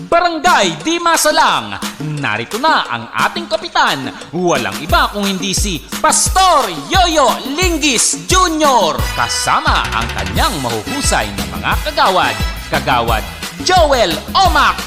Barangay Di Masalang, narito na ang ating kapitan. Walang iba kung hindi si Pastor Yoyo Linggis Jr. Kasama ang kanyang mahuhusay na mga kagawad. Kagawad Joel Omac,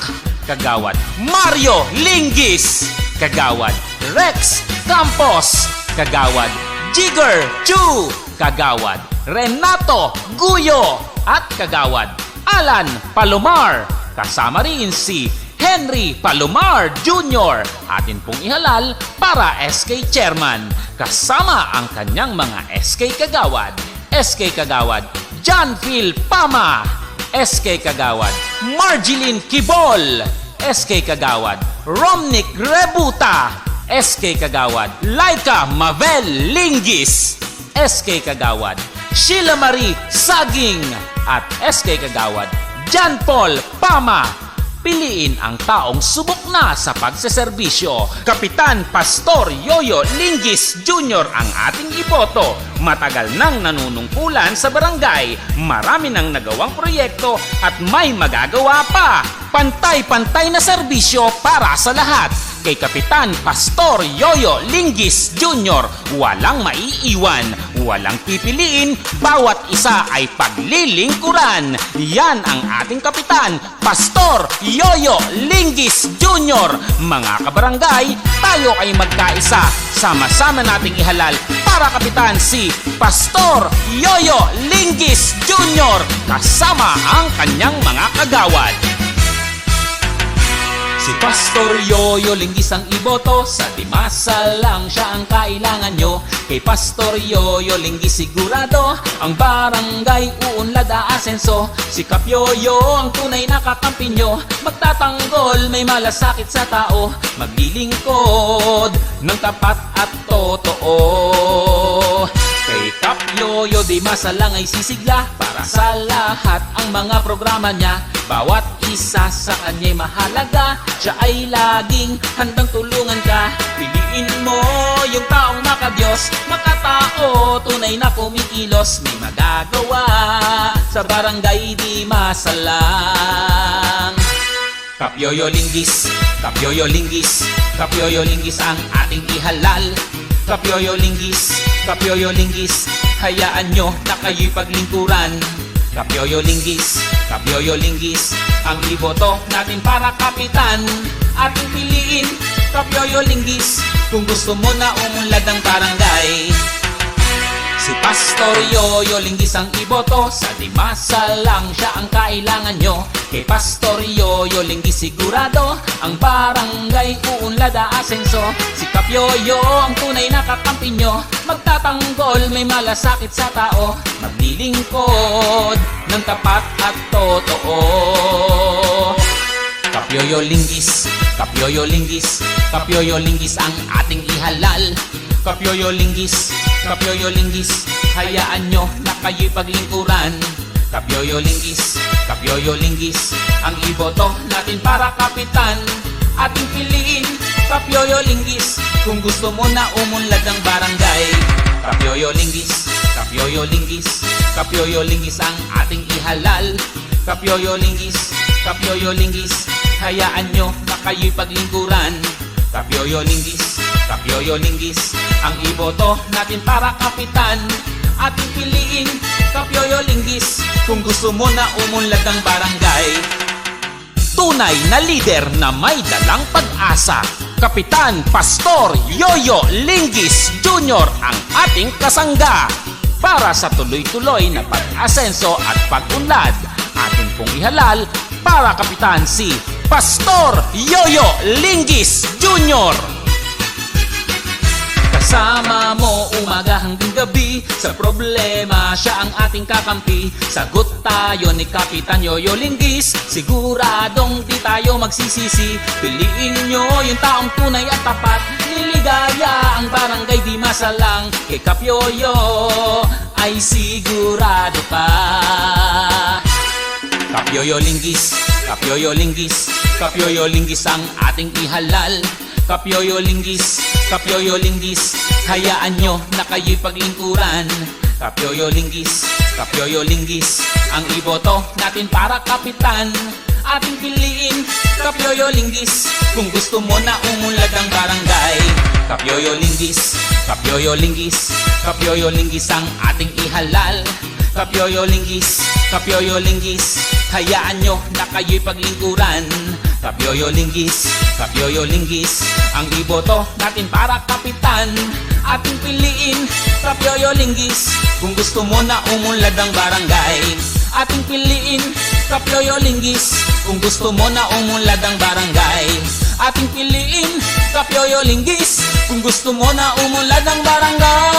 Kagawad Mario Linggis, Kagawad Rex Campos, Kagawad Jigger Chu, Kagawad Renato Guyo, at Kagawad Alan Palomar. Kasama rin si Henry Palomar Jr. Atin pong ihalal para SK Chairman. Kasama ang kanyang mga SK Kagawad. SK Kagawad John Phil Pama, SK Kagawad Marjeline Kibol, SK Kagawad Romnick Rebuta, SK Kagawad Laika Mavel Linggis, SK Kagawad Sheila Marie Saging, at SK Kagawad John Paul Pama. Piliin ang taong subok na sa pagseserbisyo. Kapitan Pastor Yoyo Linggis Jr. ang ating iboto. Matagal nang nanunungkulan sa barangay. Marami nang nagawang proyekto at may magagawa pa. Pantay-pantay na serbisyo para sa lahat. Kay Kapitan Pastor Yoyo Linggis Jr. walang maiiwan, walang pipiliin, bawat isa ay paglilingkuran. Yan ang ating Kapitan Pastor Yoyo Linggis Jr. Mga kabarangay, tayo ay magkaisa. Sama-sama nating ihalal para kapitan si Pastor Yoyo Linggis Jr. kasama ang kanyang mga kagawad. Si Pastor Yoyo Linggis ang iboto, sa Dimasa lang siya ang kailangan nyo. Kay Pastor Yoyo Linggis sigurado, ang barangay uunlad aasenso. Si Kap Yoyo ang tunay na kakampi nyo, magtatanggol may malasakit sa tao, maglilingkod ng tapat at totoo. Kay Kap Yoyo Dimasa lang ay sisigla para sa lahat ang mga programa niya. Bawat isa sa kanya'y mahalaga, siya ay laging handang tulungan ka. Piliin mo yung taong makadiyos, makatao, tunay na kumikilos. May magagawa sa barangay Di Masalang. Kap Yoyo Linggis, Kap Yoyo Linggis, Kap Yoyo Linggis ang ating ihalal. Kap Yoyo Linggis, Kap Yoyo Linggis, hayaan nyo na kayo'y paglingkuran. Kap Yoyo Linggis, Kap Yoyo Linggis, ang iboto natin para kapitan. Ating piliin, Kap Yoyo Linggis, kung gusto mo na umunlad ang barangay. Si Pastor Yoyo Linggis ang iboto, sa Dimasa lang siya ang kailangan nyo. Kay Pastor Yoyo Linggis sigurado, ang barangay uunlad aasenso. Si Kap Yoyo ang tunay na kakampi nyo, magtatanggol may malasakit sa tao, maglilingkod ng tapat at totoo. Kap Yoyo Linggis, Kap Yoyo Linggis, Kap Yoyo Linggis ang ating ihalal. Kap Yoyo Linggis, Kap Yoyo Linggis, hayaan nyo na kayo'y paglingkuran. Kap Yoyo Linggis, Kap Yoyo Linggis, ang iboto natin para kapitan. Ating piliin, Kap Yoyo Linggis, kung gusto mo na umunlad ang barangay. Kap Yoyo Linggis, Kap Yoyo Linggis, Kap Yoyo Linggis ang ating ihalal. Kap Yoyo Linggis, Kap Yoyo Linggis, hayaan nyo na kayo'y paglingkuran. Kap Yoyo Linggis, Kap Yoyo Linggis, ang iboto natin para kapitan. Ating piliin, Kap Yoyo Linggis, kung gusto mo na umunlad ang barangay. Tunay na lider na may dalang pag-asa, Kapitan Pastor Yoyo Linggis Jr. ang ating kasangga. Para sa tuloy-tuloy na pag-asenso at pag-unlad, atin pong ihalal para kapitan si Pastor Yoyo Linggis Jr. Kasama mo umaga hanggang gabi, sa problema siya ang ating kakampi. Sagot tayo ni Kapitan Yoyo Linggis, siguradong di tayo magsisisi. Piliin nyo yung taong tunay at tapat, niligaya ang barangay Di Masalang. Kay Kap Yoyo ay sigurado pa. Kap Yoyo Linggis, Kap Yoyo Linggis, Kap Yoyo Linggis ang ating ihalal. Kap Yoyo Linggis, Kap Yoyo Linggis, hayaan nyo na kayo'y paglingkuran. Kap Yoyo Linggis, Kap Yoyo Linggis, ang iboto natin para kapitan. Ating piliin, Kapyoyo Linggis, kung gusto mo na umunlad ang barangay. Kapyoyo Linggis, Kapyoyo Linggis, Kapyoyo Linggis ang ating ihalal. Kapyoyo Linggis, Kapyoyo Linggis, hayaan nyo na kayo'y paglingkuran. Kapyoyo Linggis, Kapyoyo Linggis, ang iboto natin para kapitan. Ating piliin, Kapyoyo Linggis, kung gusto mo na umunlad ang barangay. Ating piliin, Kapyoyo Linggis, kung gusto mo na umunlad ang barangay. Ating piliin, Kapyoyo Linggis, kung gusto mo na umunlad ang barangay.